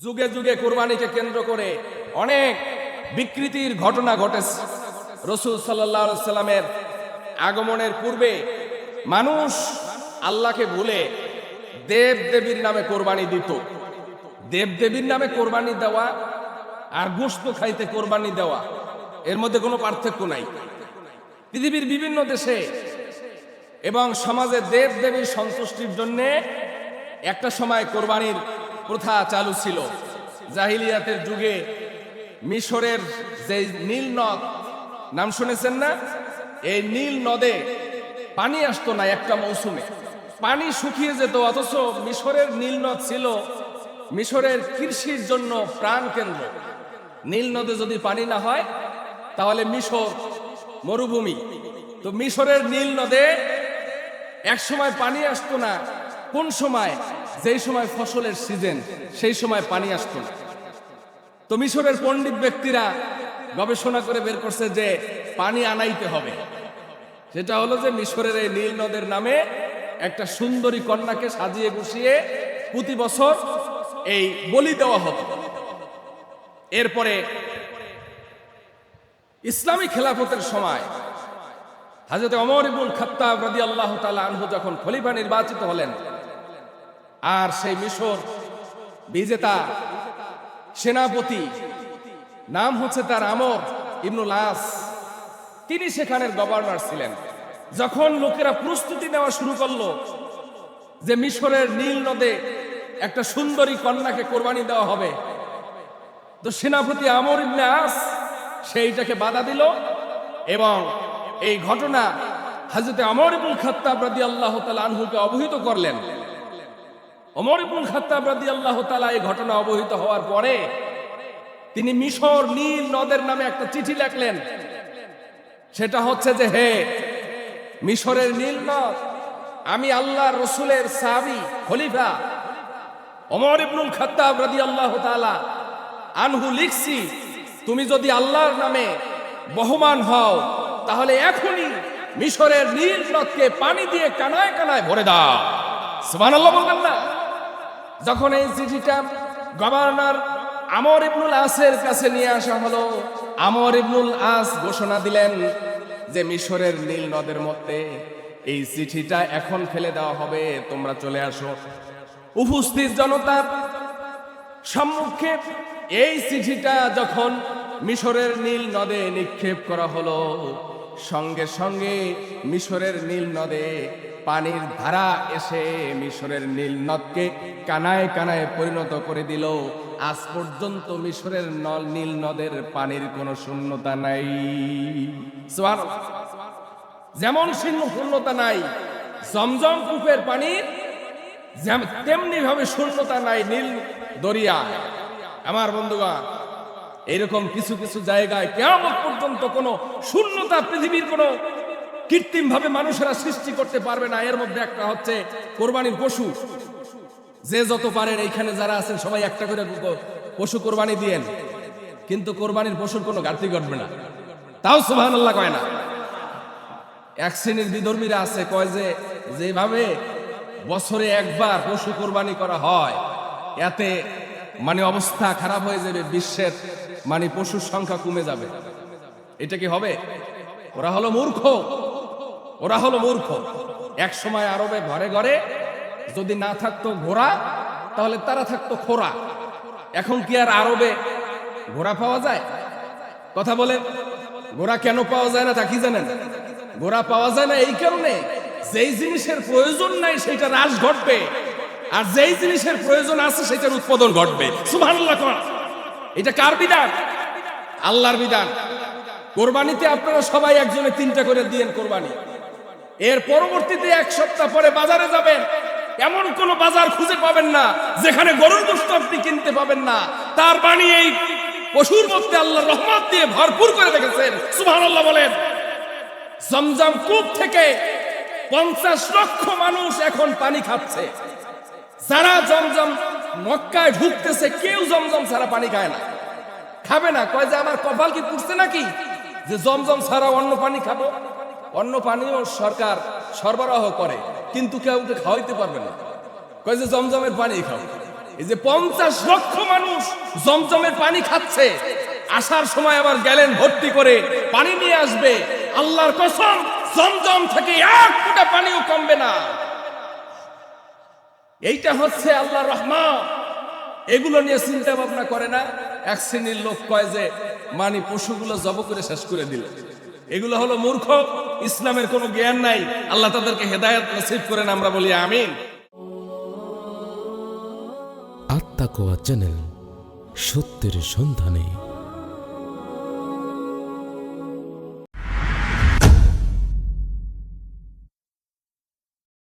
যুগে যুগে কুরবানিকে কেন্দ্র করে অনেক বিকৃতির ঘটনা ঘটেছে। রাসূল সাল্লাল্লাহু আলাইহি সাল্লামের আগমনের পূর্বে মানুষ আল্লাহকে ভুলে দেব দেবীর নামে কোরবানি দিত। দেব দেবীর নামে কোরবানি দেওয়া আর গোশত খাইতে কোরবানি দেওয়া এর মধ্যে কোনো পার্থক্য নাই। পৃথিবীর বিভিন্ন দেশে এবং সমাজে দেব দেবীর সন্তুষ্টির জন্য একটা সময় কোরবানির প্রথা চালু ছিল। জাহিলিয়াতের যুগে মিশরের যে নীল নদ নাম শুনেছেন না? এই নীল নদে পানি আসতো না একটা মৌসুমে, পানি শুকিয়ে যেত। অথচ মিশরের নীল নদ ছিল মিশরের কৃষির জন্য প্রাণ কেন্দ্র। নীল নদে যদি পানি না হয় তাহলে মিশর মরুভূমি। তো মিশরের নীল নদে এক সময় পানি আসতো না। কোন সময়? যেই সময় ফসলের সিজন, সেই সময় পানি আসতো না। তো মিশরের পণ্ডিত ব্যক্তিরা গবেষণা করে বের করছে যে পানি আনাইতে হবে। সেটা হলো যে মিশরের এই নীল নদের নামে একটা সুন্দরী কন্যাকে সাজিয়ে গুছিয়ে প্রতি বছর এই বলি দেওয়া হতো। এরপরে ইসলামী খেলাফতের সময় হযরত ওমর ইবনুল খাত্তাব রাদিয়াল্লাহু তাআলা আনহু যখন খলিফা নির্বাচিত হলেন, আর সেই মিশর বিজেতা সেনাপতি নাম হচ্ছে তার আমর ইবনুল আস, তিনি সেখানের গভর্নর ছিলেন। যখন লোকেরা প্রস্তুতি নেওয়া শুরু করলো যে মিশরের নীল নদে একটা সুন্দরী কন্যাকে কোরবানি দেওয়া হবে, তো সেনাপতি আমর ইবনে আস সেইটাকে বাধা দিল এবং এই ঘটনা হযরত ওমর ইবনুল খাত্তাব রাদিয়াল্লাহু তাআলা আনহুকে অবহিত করলেন। ওমর ইবনুল খাত্তাব রাদিয়াল্লাহু তাআলা এই ঘটনা অবহিত হওয়ার পরে তিনি মিশর নীল নদের নামে একটা চিঠি লিখলেন। সেটা হচ্ছে যে, হে মিশরের নীল নদ, আমি আল্লাহর রাসূলের সাহাবী খলিফা ওমর ইবনুল খাত্তাব রাদিয়াল্লাহু তাআলা আনহু লিখছি, তুমি যদি আল্লাহর নামে বহমান হও তাহলে এখনই মিশরের নীল নদকে পানি দিয়ে কানায় কানায় ভরে দাও। সুবহানাল্লাহ বলবেন না? যখন এই চিঠিটা গভর্নর আমর ইবনুল আসের কাছে নিয়ে আসা হলো, আমর ইবনুল আস ঘোষণা দিলেন যে মিশরের নীল নদের মধ্যে এই চিঠিটা এখন ফেলে দেওয়া হবে, তোমরা চলে আসো। উপস্থিত জনতার সম্মুখে এই চিঠিটা যখন মিশরের নীল নদে নিক্ষেপ করা হলো, সঙ্গে সঙ্গে মিশরের নীল নদে পানির ধারা এসে মিশরের নীল নদকে কানায় কানায় পরিণত করে দিল। আজ পর্যন্ত মিশরের নীল নদের পানির কোনো শূন্যতা নাই। সুবহানাল্লাহ। যেমন শূন্যতা নাই জমজম কূপের পানির, তেমনি ভাবে শূন্যতা নাই নীল দরিয়া। আমার বন্ধুগণ, এরকম কিছু কিছু জায়গায় কিয়ামত পর্যন্ত কোনো শূন্যতা পৃথিবীর কোনো কৃত্রিম ভাবে মানুষেরা সৃষ্টি করতে পারবে না। এর মধ্যে একটা হচ্ছে কোরবানির পশু। যে যত পারেন এইখানে যারা আছেন সবাই একটা করে পশু কোরবানি দিয়েন, কিন্তু কোরবানির পশুর কোনো ঘাটতি ঘটবে না। তাও সুবহানাল্লাহ কয় না। এক শ্রেণীর বিধর্মীরা আছে, কয় যে যেভাবে বছরে একবার পশু কোরবানি করা হয় এতে অবস্থা খারাপ হয়ে যাবে, বিশ্বের পশুর সংখ্যা কমে যাবে। এটা কি হবে? ওরা হলো মূর্খ, ওরা হলো মূর্খ। এক সময় আরবে ঘরে ঘরে যদি না থাকতো ঘোড়া তাহলে তারা থাকতো খোরা। এখন কি আর আরবে ঘোড়া পাওয়া যায়? কথা বলেন, ঘোড়া কেন পাওয়া যায় না তা কি জানেন? ঘোড়া পাওয়া যায় না এই কারণে, যেই জিনিসের প্রয়োজন নাই সেটা হ্রাস ঘটবে, আর যেই জিনিসের প্রয়োজন আছে সেটার উৎপাদন ঘটবে। সুবহানাল্লাহ। এটা কার বিধান? আল্লাহর বিধান। কোরবানিতে আপনারা সবাই একজনে 3টা করে দিয়েন কোরবানি। এর পরবর্তীতে এক সপ্তাহ পরে বাজারে যাবেন, এমন কোন বাজার খুঁজে পাবেন না যেখানে গরুর গোশত আপনি কিনতে পাবেন না। তার বাণী এই পশুর মধ্যে আল্লাহর রহমত দিয়ে ভরপুর করে রেখেছেন। সুবহানাল্লাহ বলেন। জমজম কূপ থেকে 50 লক্ষ মানুষ এখন পানি খাচ্ছে। যারা জমজম মক্কায় ঢুকতেছে কেউ জমজম ছাড়া পানি খায় না, খাবে না। কয় যে আমার কপাল কি পুড়ছে নাকি যে জমজম ছাড়া অন্য পানি খাবো? অন্য পানিও সরকার সরবরাহ করে, কিন্তু কেউ খাওয়াইতে পারবে না। কয় যে জমজমের পানি খাও। এই যে 50 লক্ষ মানুষ জমজমের পানি খাচ্ছে, আসার সময় আবার গ্যালেন ভর্তি করে পানি নিয়ে আসবে, আল্লাহর কসম জমজম থেকে এক ফোঁটা পানিও কমবে না। এইটা হচ্ছে আল্লাহর রহমত। এগুলো নিয়ে চিন্তা ভাবনা করে না। এক শ্রেণীর লোক কয় যে মানে পশুগুলো জব করে শেষ করে দিল। এগুলো হলো মূর্খ, ইসলামের কোনো জ্ঞান নাই। আল্লাহ তাদেরকে হেদায়েত নসিব করেন, আমরা বলি আমিন। আত্মাকোয়া চ্যানেল, সত্যের সন্ধানে।